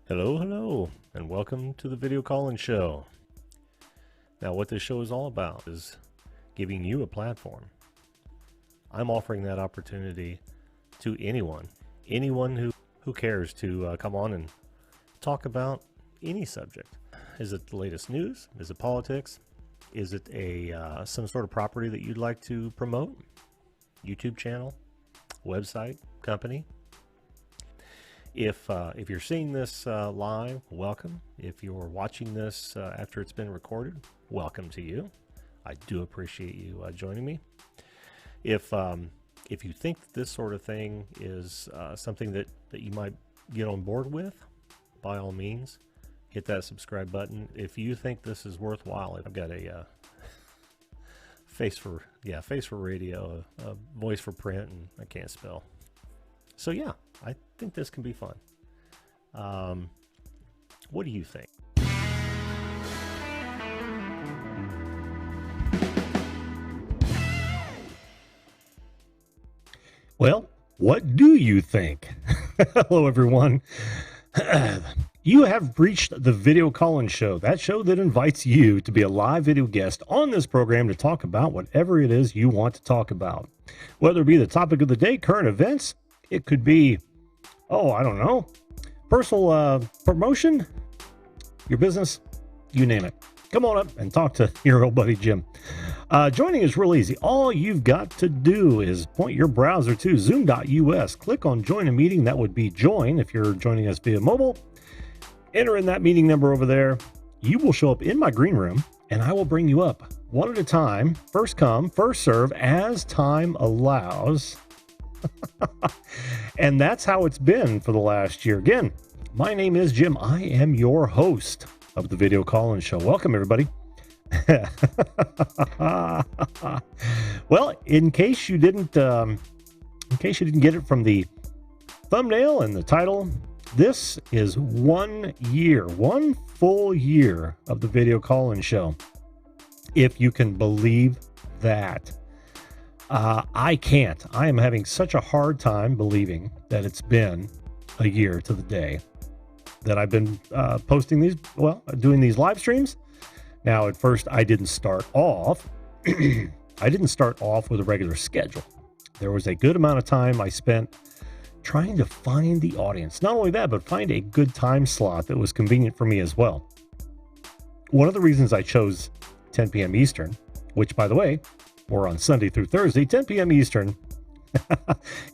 Hello, and welcome to the Video Call-In Show. Now, what this show is all about is giving you a platform. I'm offering that opportunity to anyone who cares to come on and talk about any subject. Is it the latest news? Is it politics? Is it some sort of property that you'd like to promote? YouTube channel, website, company? If you're seeing this live, welcome. If you're watching this after it's been recorded, welcome to you. I do appreciate you joining me. If you think that this sort of thing is something that you might get on board with, by all means, hit that subscribe button. If you think this is worthwhile, I've got a face for radio, a voice for print, and I can't spell. So yeah, I think this can be fun. What do you think? Well, what do you think? Hello, everyone. You have reached the Video Call-In Show, that show that invites you to be a live video guest on this program to talk about whatever it is you want to talk about. Whether it be the topic of the day, current events, it could be, I don't know, personal promotion, your business, you name it. Come on up and talk to your old buddy Jim. Joining is real easy. All you've got to do is point your browser to zoom.us, click on join a meeting. That would be join if you're joining us via mobile. Enter in that meeting number over there. You will show up in my green room, and I will bring you up one at a time. First come, first serve, as time allows. And that's how it's been for the last year. Again, my name is Jim. I am your host of the Video Call-In Show. Welcome, everybody. Well, in case you didn't get it from the thumbnail and the title, this is 1 year, one full year of the Video Call-In Show. If you can believe that. I can't. I am having such a hard time believing that it's been a year to the day that I've been doing these live streams. Now, at first, I didn't start off. I didn't start off with a regular schedule. There was a good amount of time I spent trying to find the audience. Not only that, but find a good time slot that was convenient for me as well. One of the reasons I chose 10 p.m. Eastern, which, by the way, we're on Sunday through Thursday, 10 p.m. Eastern.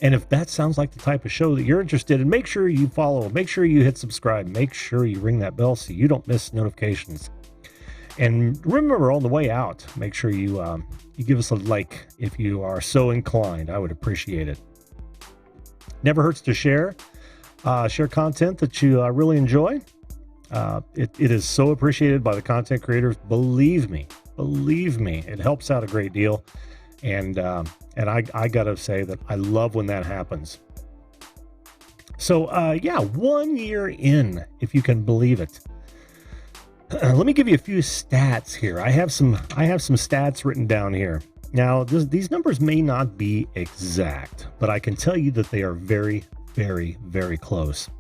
And if that sounds like the type of show that you're interested in, make sure you follow, make sure you hit subscribe, make sure you ring that bell so you don't miss notifications. And remember, on the way out, make sure you give us a like if you are so inclined. I would appreciate it. Never hurts to share content that you really enjoy. It is so appreciated by the content creators. Believe me, it helps out a great deal. And I gotta say that I love when that happens. So 1 year in, if you can believe it. Let me give you a few stats here. I have some stats written down here. Now, these numbers may not be exact, but I can tell you that they are very, very, very close.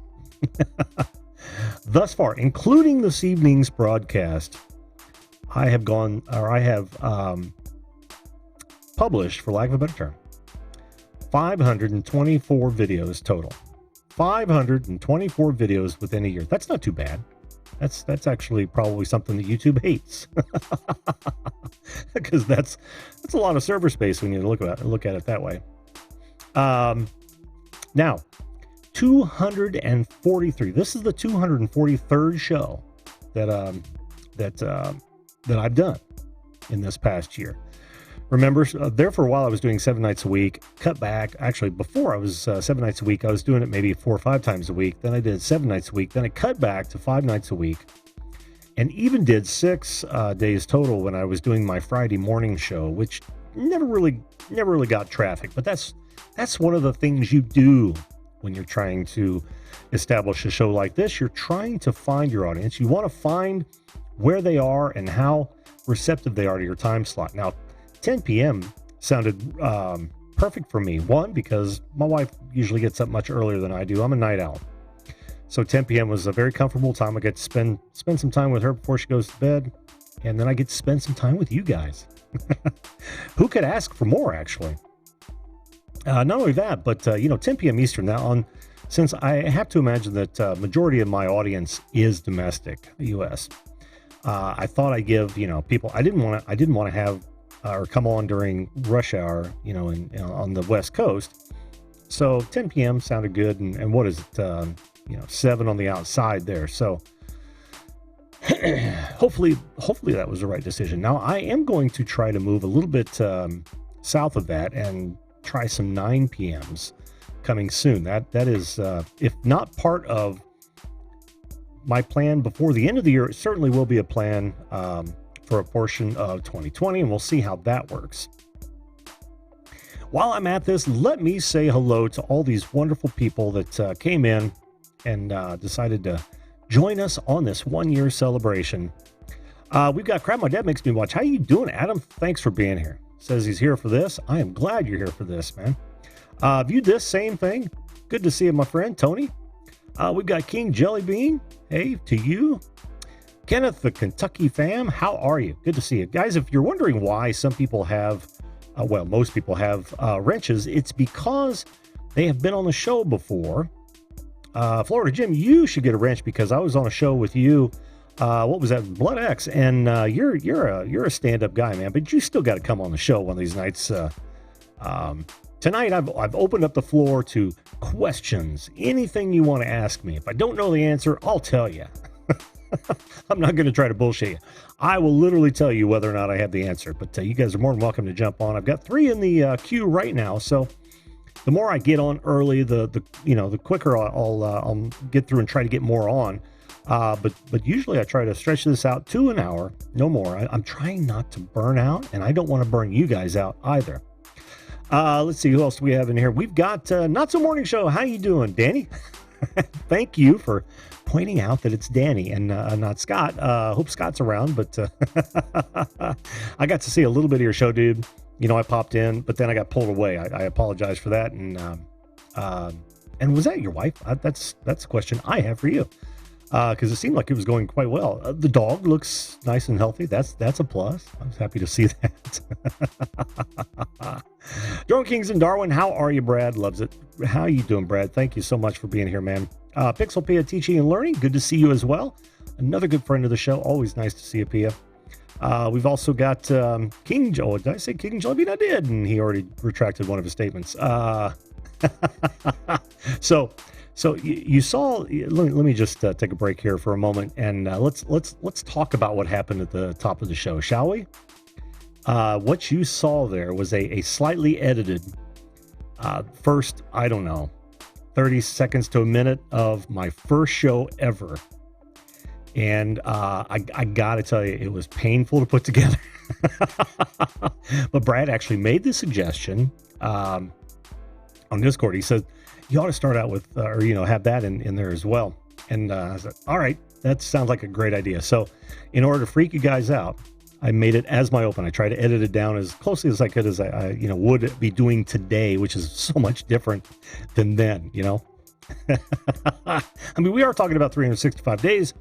Thus far, including this evening's broadcast, I have published, for lack of a better term, 524 videos total. 524 videos within a year. That's not too bad. That's actually probably something that YouTube hates, because that's a lot of server space when you look at it that way. Now, 243. This is the 243rd show that I've done in this past year. Remember, there for a while I was doing 7 nights a week, cut back. Actually, before I was 7 nights a week, I was doing it maybe 4 or 5 times a week. Then I did 7 nights a week. Then I cut back to 5 nights a week, and even did 6 days total when I was doing my Friday morning show, which never really got traffic. But that's one of the things you do when you're trying to establish a show like this. You're trying to find your audience. You want to find where they are and how receptive they are to your time slot. Now, 10 p.m. sounded perfect for me. One, because my wife usually gets up much earlier than I do. I'm a night owl. So 10 p.m. was a very comfortable time. I get to spend some time with her before she goes to bed, and then I get to spend some time with you guys. Who could ask for more, actually? Not only that, but 10 p.m. Eastern now. Since I have to imagine that majority of my audience is domestic, the U.S. I thought I'd give people. I didn't want to have or come on during rush hour, on the West Coast. So 10 p.m. sounded good, and what is it? 7 on the outside there. So hopefully that was the right decision. Now I am going to try to move a little bit south of that and try some 9 p.m.s coming soon. That is, if not part of my plan before the end of the year, it certainly will be a plan for a portion of 2020, and we'll see how that works. While I'm at this, let me say hello to all these wonderful people that came in and decided to join us on this 1-year celebration. We've got Crap My Dad Makes Me Watch. How you doing, Adam? Thanks for being here. Says he's here for this. I am glad you're here for this, man. Viewed this, same thing. Good to see you, my friend, Tony. We've got King Jellybean. Hey, to you. Kenneth, the Kentucky fam. How are you? Good to see you. Guys, if you're wondering why some people have, most people have wrenches, it's because they have been on the show before. Florida Jim, you should get a wrench because I was on a show with you. What was that? Blood X, and you're a stand-up guy, man. But you still got to come on the show one of these nights. Tonight, I've opened up the floor to questions. Anything you want to ask me. If I don't know the answer, I'll tell you. I'm not going to try to bullshit you. I will literally tell you whether or not I have the answer. But you guys are more than welcome to jump on. I've got 3 in the queue right now, so the more I get on early, the quicker I'll get through and try to get more on. But usually I try to stretch this out to an hour, no more. I'm trying not to burn out, and I don't want to burn you guys out either. Let's see, who else do we have in here? We've got Not So Morning Show. How you doing, Danny? Thank you for pointing out that it's Danny and not Scott. Hope Scott's around, but I got to see a little bit of your show, dude. I popped in, but then I got pulled away. I apologize for that. And was that your wife? That's a question I have for you. Because it seemed like it was going quite well. The dog looks nice and healthy. That's a plus. I was happy to see that. Drone Kings in Darwin, how are you, Brad? Loves it. How you doing, Brad? Thank you so much for being here, man. Pixel Pia Teaching and Learning, good to see you as well. Another good friend of the show. Always nice to see you, Pia. We've also got King Joe. Did I say King Jellybean? I did, and he already retracted one of his statements. So you saw. Let me just take a break here for a moment, and let's talk about what happened at the top of the show, shall we? What you saw there was a slightly edited first, I don't know, 30 seconds to a minute of my first show ever. And I gotta tell you, it was painful to put together. But Brad actually made the suggestion on Discord. He said, you ought to start out with, have that in there as well. And I said, all right, that sounds like a great idea. So in order to freak you guys out, I made it as my open. I tried to edit it down as closely as I could as I would be doing today, which is so much different than then, I mean, we are talking about 365 days,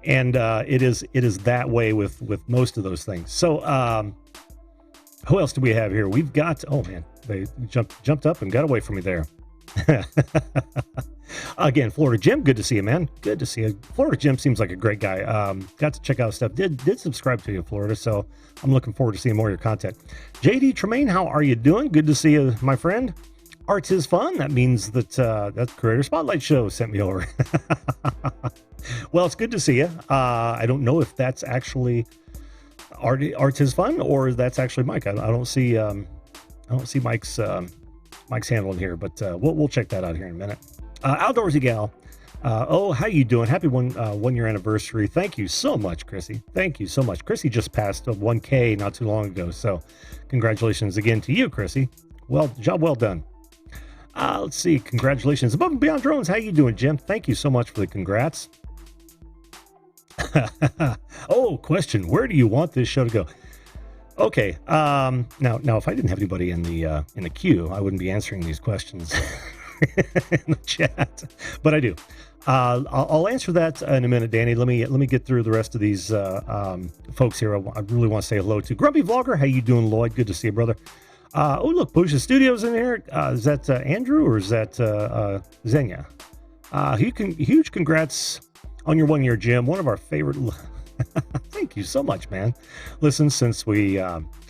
and it is that way with most of those things. So who else do we have here? We've got, oh man, they jumped up and got away from me there. Again, Florida Jim, good to see you, man. Good to see you. Florida Jim seems like a great guy. Got to check out stuff. Did subscribe to you, Florida, so I'm looking forward to seeing more of your content. JD Tremaine, how are you doing? Good to see you, my friend. Art is fun. That means that that Creator Spotlight show sent me over. Well, it's good to see you. I don't know if that's actually Art is fun or that's actually Mike. I don't see Mike's handle in here, but we'll check that out here in a minute. Outdoorsy Gal, how you doing? Happy 1 year anniversary. Thank you so much, Chrissy. Thank you so much. Chrissy just passed 1K not too long ago, so congratulations again to you, Chrissy. Job well done. Let's see, congratulations. Above and Beyond Drones, how you doing, Jim? Thank you so much for the congrats. Oh, question, where do you want this show to go? Okay, now if I didn't have anybody in the queue, I wouldn't be answering these questions in the chat, but I do. I'll answer that in a minute, Danny. Let me get through the rest of these folks here. I really want to say hello to Grumpy Vlogger. How you doing, Lloyd? Good to see you, brother. Oh, look, Pusha Studios in here. Is that Andrew or is that Xenia? Huge congrats on your 1 year, Jim. One of our favorite. Thank you so much, man. Listen, since we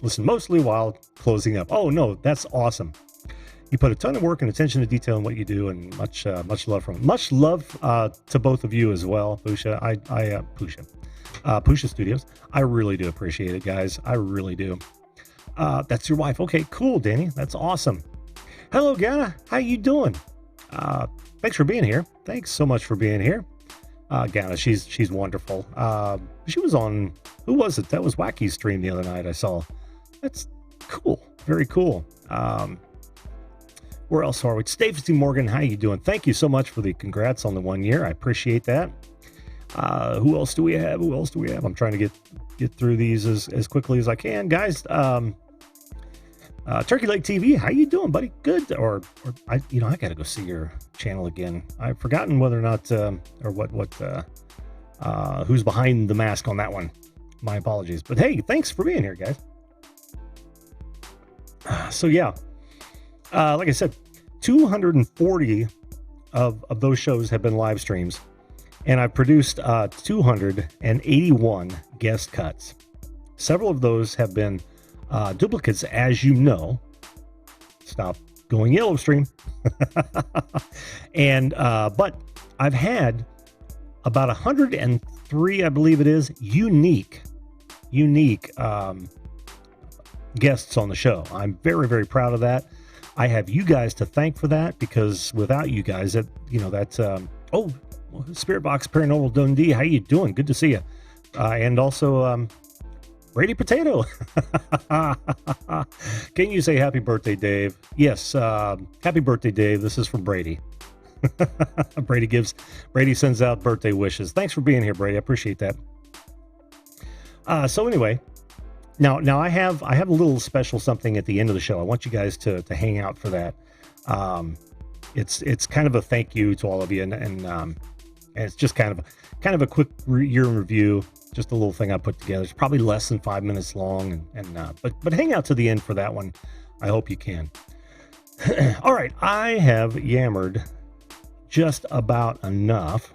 listen mostly while closing up. Oh no, that's awesome. You put a ton of work and attention to detail in what you do, and much love from much love to both of you as well, Pusha. Pusha Studios. I really do appreciate it, guys. I really do. That's your wife. Okay, cool, Danny. That's awesome. Hello, Gana. How you doing? Thanks for being here. Thanks so much for being here. Gana, she's wonderful. She was on, who was it? That was Wacky's stream the other night I saw. That's cool. Very cool. Where else are we? Stacey Morgan, how you doing? Thank you so much for the congrats on the 1 year. I appreciate that. Who else do we have? I'm trying to get through these as quickly as I can, guys. Turkey Lake TV, how you doing, buddy? Good. Or I gotta go see your channel again. I've forgotten whether or not who's behind the mask on that one. My apologies. But hey, thanks for being here, guys. So yeah, like I said, 240 of those shows have been live streams, and I've produced 281 guest cuts. Several of those have been duplicates, as you know. Stop going yellow stream. And but I've had about 103, I believe it is, unique guests on the show. I'm very, very proud of that. I have you guys to thank for that, because without you guys, that's Spirit Box Paranormal Dundee, how you doing? Good to see you. And also Brady Potato. Can you say happy birthday, Dave? Yes, happy birthday, Dave. This is from Brady. Brady sends out birthday wishes. Thanks for being here, Brady. I appreciate that. So anyway, now I have a little special something at the end of the show. I want you guys to hang out for that. It's kind of a thank you to all of you, and it's just kind of a quick year in review. Just a little thing I put together. It's probably less than 5 minutes long, but hang out to the end for that one. I hope you can. All right, I have yammered just about enough.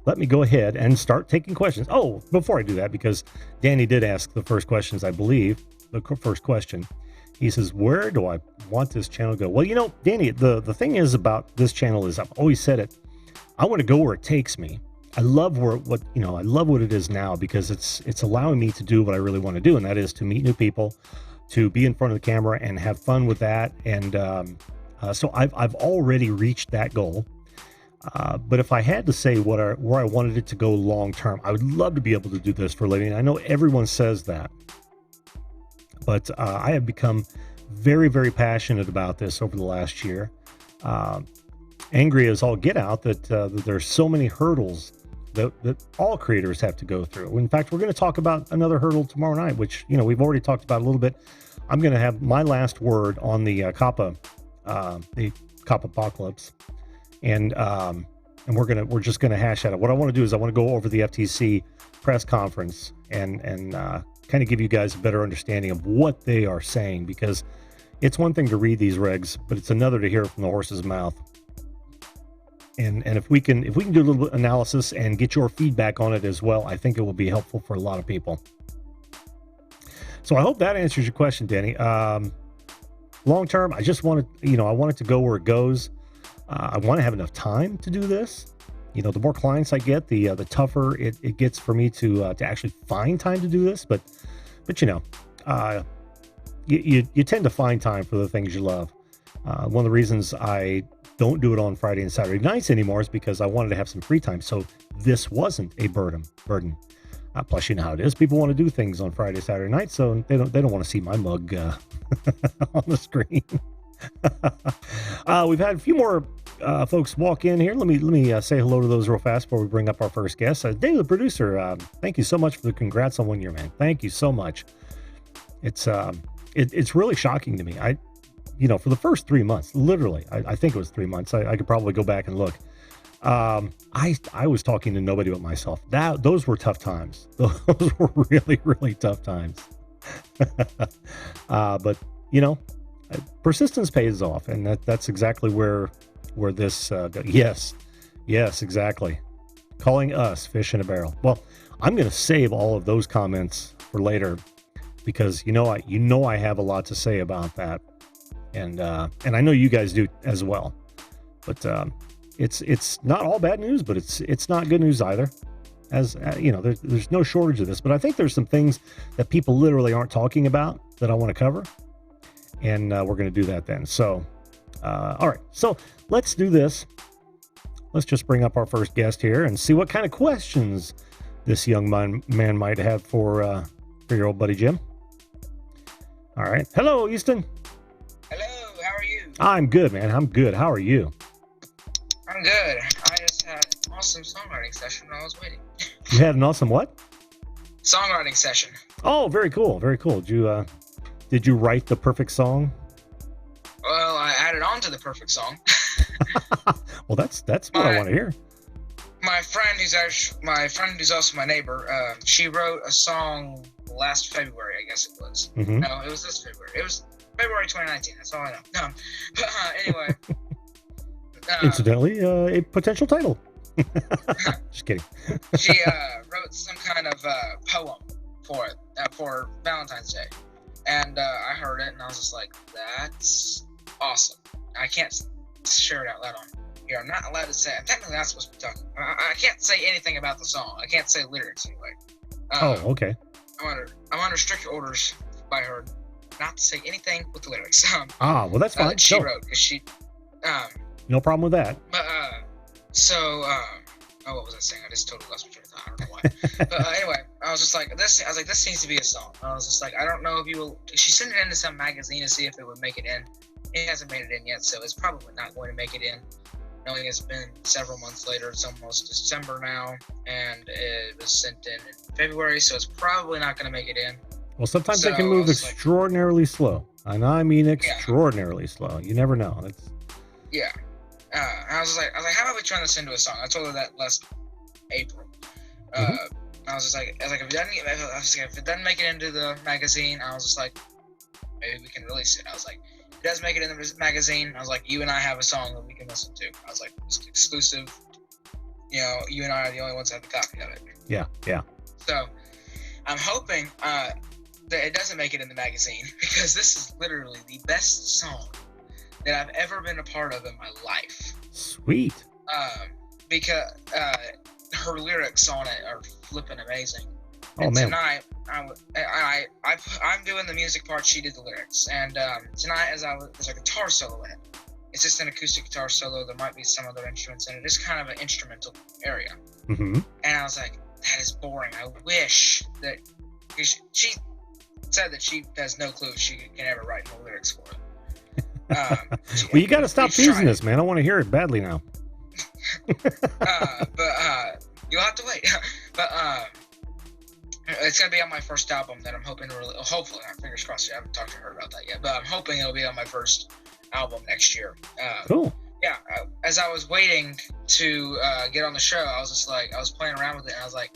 Let me go ahead and start taking questions. Oh, before I do that, because Danny did ask the first questions, I believe. The first question, he says, where do I want this channel to go? Well, Danny, the thing is about this channel is, I've always said it, I want to go where it takes me. I love what it is now, because it's allowing me to do what I really want to do, and that is to meet new people, to be in front of the camera and have fun with that. And so I've already reached that goal. But if I had to say where I wanted it to go long term, I would love to be able to do this for a living. I know everyone says that, but I have become very, very passionate about this over the last year. Angry as all get out that there's so many hurdles that all creators have to go through. In fact, we're going to talk about another hurdle tomorrow night, which we've already talked about a little bit. I'm going to have my last word on the Kappa apocalypse. And we're just gonna hash at it. What I want to do is I want to go over the FTC press conference and kind of give you guys a better understanding of what they are saying, because it's one thing to read these regs, but it's another to hear it from the horse's mouth. And if we can do a little bit of analysis and get your feedback on it as well, I think it will be helpful for a lot of people. So I hope that answers your question, Danny. Long term, I just want it, I want it to go where it goes. I want to have enough time to do this. The more clients I get, the tougher it gets for me to actually find time to do this. But you tend to find time for the things you love. One of the reasons I don't do it on Friday and Saturday nights anymore is because I wanted to have some free time. So this wasn't a burden. Plus, you know how it is. People want to do things on Friday, Saturday night, so they don't want to see my mug on the screen. We've had a few more folks walk in here. Let me say hello to those real fast before we bring up our first guest. Dave, the producer, thank you so much for the congrats on 1 year, man. Thank you so much. It's really shocking to me. For the first 3 months, literally, I think it was 3 months. I could probably go back and look. I was talking to nobody but myself. Those were tough times. Those were really, really tough times. But you know, persistence pays off, and that's exactly where this yes, exactly. Calling us fish in a barrel. Well, I'm going to save all of those comments for later, because I have a lot to say about that, and I know you guys do as well. But it's not all bad news, but it's not good news either. As there's no shortage of this, but I think there's some things that people literally aren't talking about that I want to cover, and we're going to do that then. So, all right, so let's do this. Let's just bring up our first guest here and see what kind of questions this young man might have for your old buddy Jim. All right, hello, Easton. Hello, how are you? I'm good, man. I'm good. How are you? I'm good. I just had an awesome songwriting session while I was waiting. You had an awesome what? Songwriting session. Oh, very cool. Very cool. Did you write the perfect song? Well, I added on to the perfect song. Well, that's what I want to hear. My friend who's also my neighbor, she wrote a song last February, I guess it was. Mm-hmm. No, it was this February. It was February 2019. That's all I know. No, but anyway. Incidentally, a potential title. Just kidding. She wrote some kind of poem for it for Valentine's Day, and I heard it, and I was just like, "That's awesome." I can't share it out loud on here. I'm not allowed to say. I'm technically not supposed to be talking. I can't say anything about the song. I can't say lyrics anyway. Oh, okay. I'm under strict orders by her not to say anything with the lyrics. Well, that's fine. She wrote, because she. No problem with that. But what was I saying? I just totally lost my train of thought. I don't know why. But anyway, I was like, this needs to be a song. I was just like, I don't know if you will. She sent it into some magazine to see if it would make it in. It hasn't made it in yet, so it's probably not going to make it in. Knowing it's been several months later, it's almost December now, and it was sent in February, so it's probably not going to make it in. Well, sometimes they can move extraordinarily slow, and I mean extraordinarily slow. You never know. Yeah. I was like, how about we turn this into a song? I told her that last April. I was like, if it doesn't make it into the magazine, I was just like, maybe we can release it. I was like, if it does make it in the magazine, I was like, you and I have a song that we can listen to. I was like, it's exclusive. You and I are the only ones that have the copy of it. Yeah. So, I'm hoping that it doesn't make it in the magazine, because this is literally the best song that I've ever been a part of in my life. Sweet. Because her lyrics on it are flipping amazing. Oh, and man. Tonight, I'm doing the music part. She did the lyrics. And tonight, there's a guitar solo in it. It's just an acoustic guitar solo. There might be some other instruments in it. It's kind of an instrumental area. Mm-hmm. And I was like, that is boring. I wish that she said that she has no clue if she can ever write no lyrics for it. Well, you got to stop teasing this, man. I want to hear it badly now. But you'll have to wait. But it's gonna be on my first album that I'm hoping to release. Hopefully, fingers crossed. I haven't talked to her about that yet, but I'm hoping it'll be on my first album next year. Cool. Yeah. As I was waiting to get on the show, I was just like, I was playing around with it, and I was like,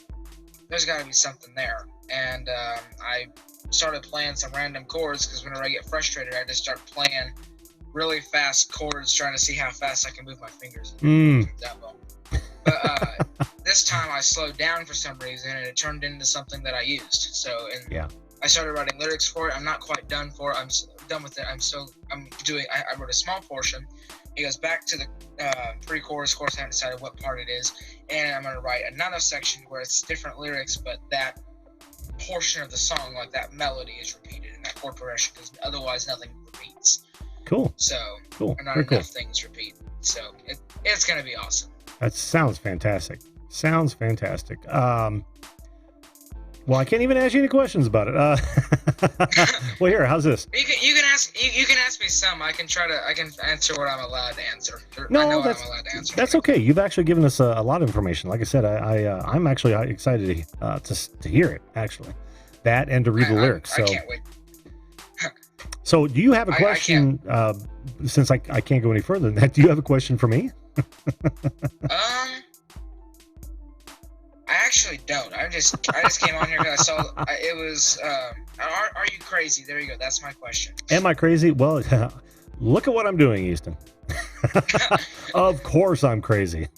there's got to be something there. And I started playing some random chords, because whenever I get frustrated, I just start playing really fast chords, trying to see how fast I can move my fingers. But this time I slowed down for some reason, and it turned into something that I used. So, I started writing lyrics for it. I'm not quite done for it. I'm done with it. I wrote a small portion. It goes back to the pre-chorus. Of course, I haven't decided what part it is. And I'm going to write another section where it's different lyrics, but that portion of the song, like that melody, is repeated in that chord progression, because otherwise nothing repeats. Cool. So, cool. Not enough things repeat. So, it's going to be awesome. That sounds fantastic. Well, I can't even ask you any questions about it. Well, here, how's this? You can ask me some. I can answer what I'm allowed to answer. No, that's okay. You've actually given us a lot of information. Like I said, I'm actually excited to hear it. Actually, that and to read the lyrics. So I can't wait. So, do you have a question? Since I can't go any further than that, do you have a question for me? I actually don't. I just came on here because I saw it was. Are you crazy? There you go. That's my question. Am I crazy? Well, look at what I'm doing, Easton. Of course, I'm crazy.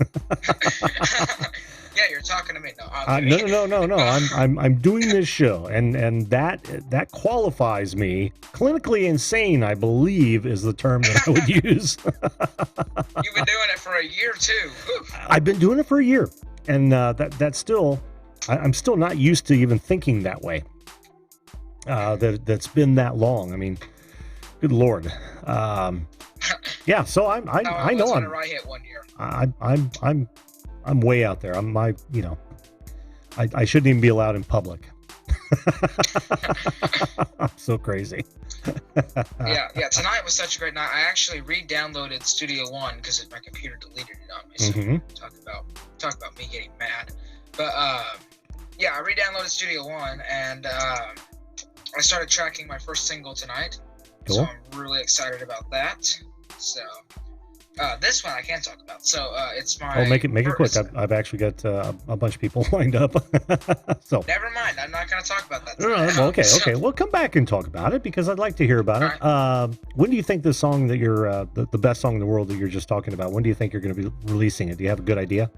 Yeah, you're talking to me. No, no. I'm doing this show, and that qualifies me. Clinically insane, I believe, is the term that I would use. You've been doing it for a year too. Oof. I've been doing it for a year, and that's still, I'm still not used to even thinking that way. That's been that long. I mean, good Lord. Yeah. So I know I'm. I hit 1 year. I'm way out there. I shouldn't even be allowed in public. I'm so crazy. Yeah. Tonight was such a great night. I actually re-downloaded Studio One because my computer deleted it on me. So talk about me getting mad. But yeah, I re-downloaded Studio One and I started tracking my first single tonight. Cool. So I'm really excited about that. So. This one I can talk about. So it's my. Oh, make it quick. I've actually got a bunch of people lined up. So never mind. I'm not going to talk about that. No, okay. We'll come back and talk about it because I'd like to hear about it. Right. When do you think the song that you're the best song in the world that you're just talking about? When do you think you're going to be releasing it? Do you have a good idea?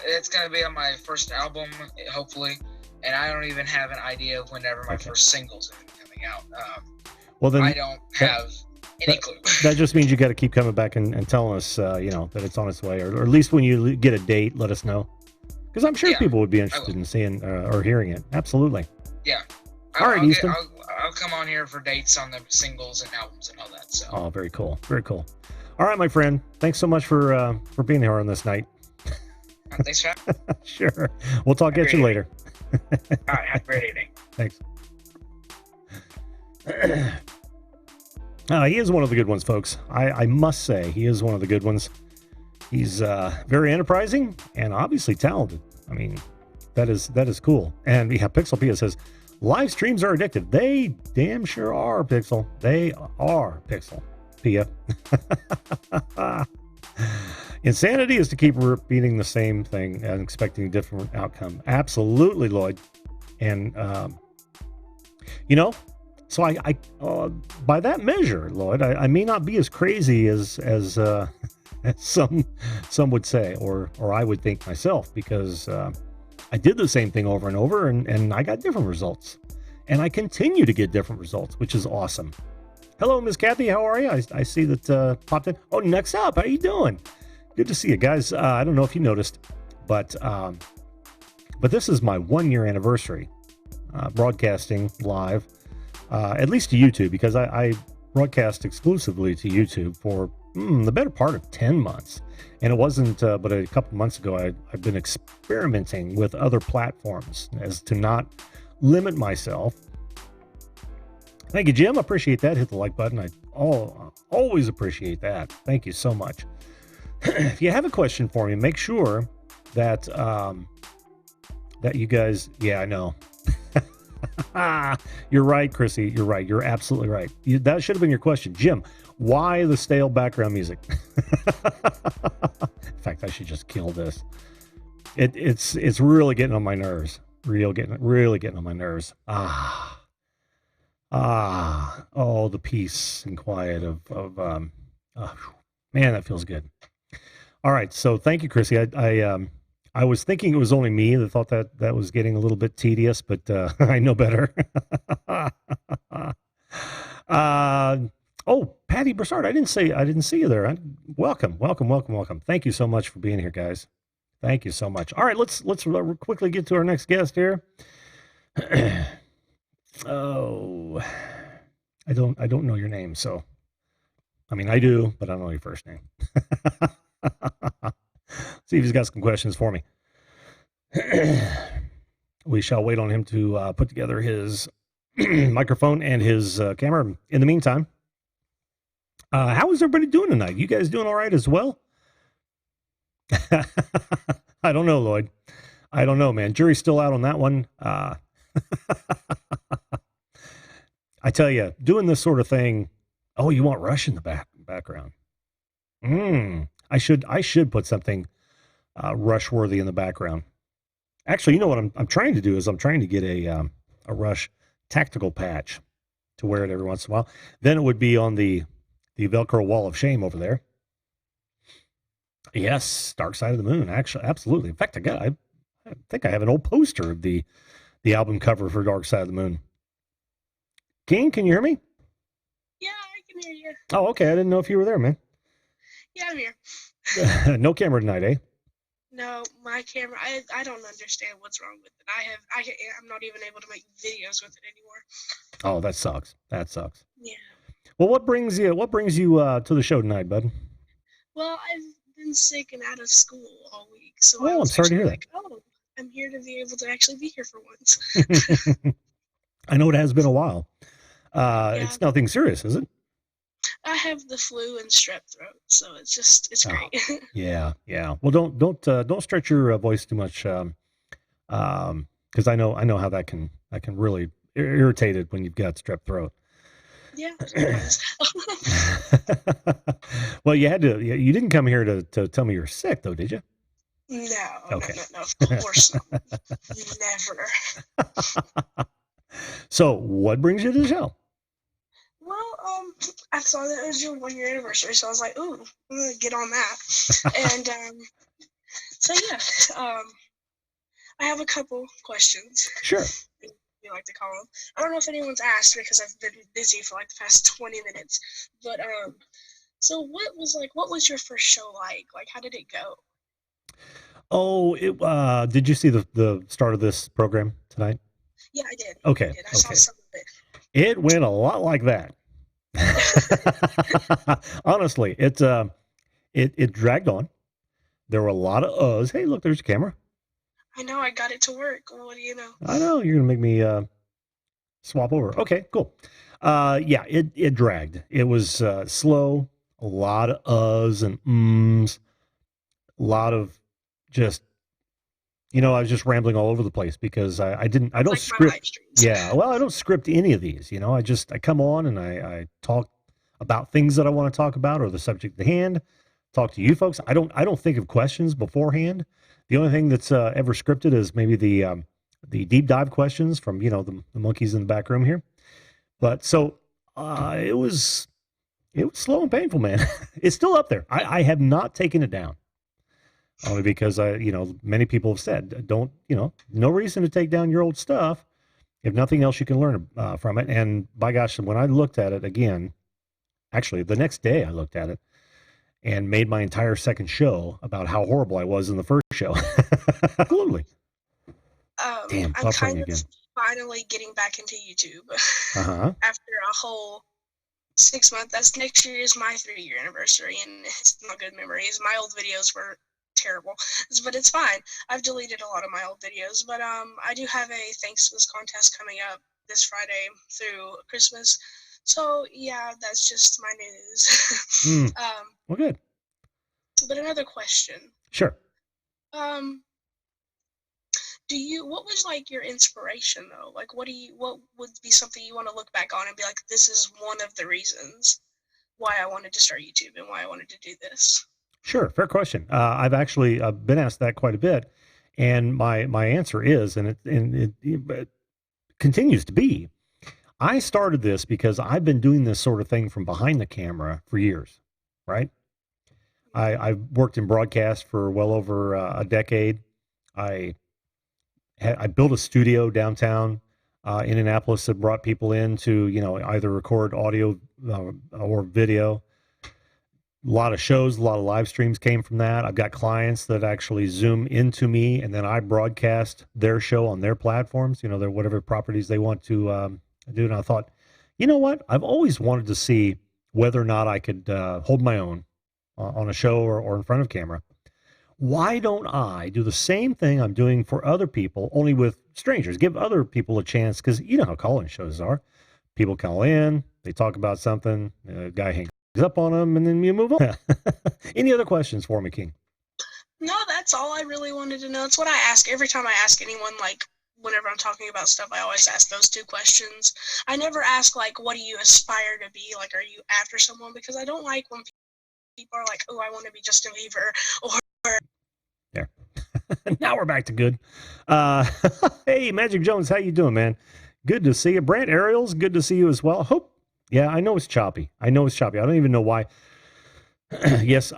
It's going to be on my first album, hopefully, and I don't even have an idea of whenever my first single's going to be coming out. Well, then I don't have. Any clue. That just means you got to keep coming back and telling us, that it's on its way, or at least when you get a date, let us know, because I'm sure people would be interested in seeing or hearing it. Absolutely. Yeah. All right, Easton. I'll come on here for dates on the singles and albums and all that. So. Oh, very cool. Very cool. All right, my friend. Thanks so much for being here on this night. Thanks for having me. Sure. We'll talk at you later. All right. Have a great evening. Thanks. He is one of the good ones, folks. I must say, he is one of the good ones. He's very enterprising and obviously talented. I mean, that is cool. And yeah, Pixel Pia says, live streams are addictive. They damn sure are, Pixel. They are, Pixel Pia. Insanity is to keep repeating the same thing and expecting a different outcome. Absolutely, Lloyd. And, so I by that measure, Lloyd, I may not be as crazy as some would say, or I would think myself, because I did the same thing over and over, and I got different results, and I continue to get different results, which is awesome. Hello, Miss Kathy, how are you? I see that popped in. Oh, next up, how you doing? Good to see you guys. I don't know if you noticed, but this is my 1 year anniversary broadcasting live. At least to YouTube, because I broadcast exclusively to YouTube for the better part of 10 months. And it wasn't but a couple months ago I've been experimenting with other platforms as to not limit myself. Thank you, Jim. I appreciate that. Hit the like button. I always appreciate that. Thank you so much. If you have a question for me, make sure that that you guys, yeah, I know. You're right, Chrissy. You're right. You're absolutely right. That should have been your question. Jim, why the stale background music? In fact, I should just kill this. It's really getting on my nerves. Really getting on my nerves. Oh, the peace and quiet of man, that feels good. All right. So thank you, Chrissy. I was thinking it was only me that thought that was getting a little bit tedious, but I know better. Oh, Patty Broussard, I didn't see you there. Welcome. Thank you so much for being here, guys. Thank you so much. All right, let's quickly get to our next guest here. Oh, I don't know your name, so I mean I do, but I don't know your first name. See if he's got some questions for me. We shall wait on him to put together his microphone and his camera. In the meantime, how is everybody doing tonight? You guys doing all right as well? I don't know, Lloyd. I don't know, man. Jury's still out on that one. I tell you, doing this sort of thing. Oh, you want Rush in the background? I should put something Rush worthy in the background. Actually, you know what I'm trying to do is I'm trying to get a Rush tactical patch to wear it every once in a while. Then it would be on the Velcro wall of shame over there. Yes, Dark Side of the Moon. Actually, absolutely. In fact, I think I have an old poster of the album cover for Dark Side of the Moon. King, can you hear me? Yeah, I can hear you. Oh, okay. I didn't know if you were there, man. Yeah, I'm here. No camera tonight, eh? No, my camera. I don't understand what's wrong with it. I'm not even able to make videos with it anymore. Oh, that sucks. That sucks. Yeah. Well, what brings you to the show tonight, bud? Well, I've been sick and out of school all week, so Oh, I'm sorry to hear that. Oh, I'm here to be able to actually be here for once. I know it has been a while. It's nothing serious, is it? I have the flu and strep throat, so it's great. Yeah. Well, don't stretch your voice too much, because I know how that can really irritate it when you've got strep throat. Yeah. Well, you didn't come here to tell me you're sick, though, did you? No. Okay. No, of course not. Never. So, what brings you to the show? Well, I saw that it was your 1 year anniversary, so I was like, ooh, I'm gonna get on that. And so yeah, I have a couple questions. Sure. You like to call them. I don't know if anyone's asked because I've been busy for like the past 20 minutes. But so what was your first show like? Like, how did it go? Oh, did you see the start of this program tonight? Yeah, I did. Okay. I saw some of it. It went a lot like that. Honestly, it dragged on. There were a lot of uhs. Hey, look, there's a camera. I know, I got it to work. What do you know? I know, you're gonna make me swap over. Okay, cool. Yeah, it dragged. It was slow, a lot of uhs and ums, a lot of just, I was just rambling all over the place because I don't like script. Yeah, well, I don't script any of these. I come on and I talk about things that I want to talk about or the subject at hand. Talk to you folks. I don't think of questions beforehand. The only thing that's ever scripted is maybe the deep dive questions from the monkeys in the back room here. But so it was slow and painful, man. It's still up there. I have not taken it down. Only because many people have said, don't, no reason to take down your old stuff. If nothing else, you can learn from it. And by gosh, when I looked at it again, actually the next day I looked at it and made my entire second show about how horrible I was in the first show. Absolutely. Damn, I'm kind of finally getting back into YouTube after a whole 6 months. That's next year is my 3-year anniversary, and it's not good memories. My old videos were terrible, but it's fine. I've deleted a lot of my old videos, but I do have a Thanksmas contest coming up this Friday through Christmas. So yeah, that's just my news. Well, good. But another question. Sure. What was like your inspiration though? Like, what would be something you want to look back on and be like, this is one of the reasons why I wanted to start YouTube and why I wanted to do this? Sure, fair question. I've actually been asked that quite a bit, and my answer is, and it continues to be, I started this because I've been doing this sort of thing from behind the camera for years, right? I've worked in broadcast for well over a decade. I built a studio downtown in Indianapolis that brought people in to, either record audio or video. A lot of shows, a lot of live streams came from that. I've got clients that actually Zoom into me, and then I broadcast their show on their platforms, their whatever properties they want to do. And I thought, you know what? I've always wanted to see whether or not I could hold my own on a show or in front of camera. Why don't I do the same thing I'm doing for other people, only with strangers? Give other people a chance, because you know how call-in shows are. People call in, they talk about something, a guy hangs up on them, and then you move on. Any other questions for me, King? No, that's all I really wanted to know. It's what I ask every time I ask anyone, like, whenever I'm talking about stuff, I always ask those two questions. I never ask, like, what do you aspire to be? Like, are you after someone? Because I don't like when people are like, oh, I want to be Justin Bieber, or there. Now we're back to good. Hey, Magic Jones, how you doing, man? Good to see you. Brant Ariels, good to see you as well. Hope. Yeah, I know it's choppy. I don't even know why. Yes,